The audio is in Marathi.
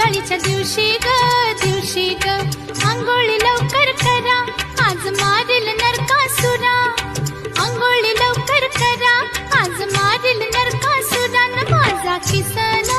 दिवाळीच्या दिवशी ग आंघोळी लवकर करा, आज मारील नरकासुरा. आंघोळी लवकर करा, आज मारील नरकासुरा. न माझा किसन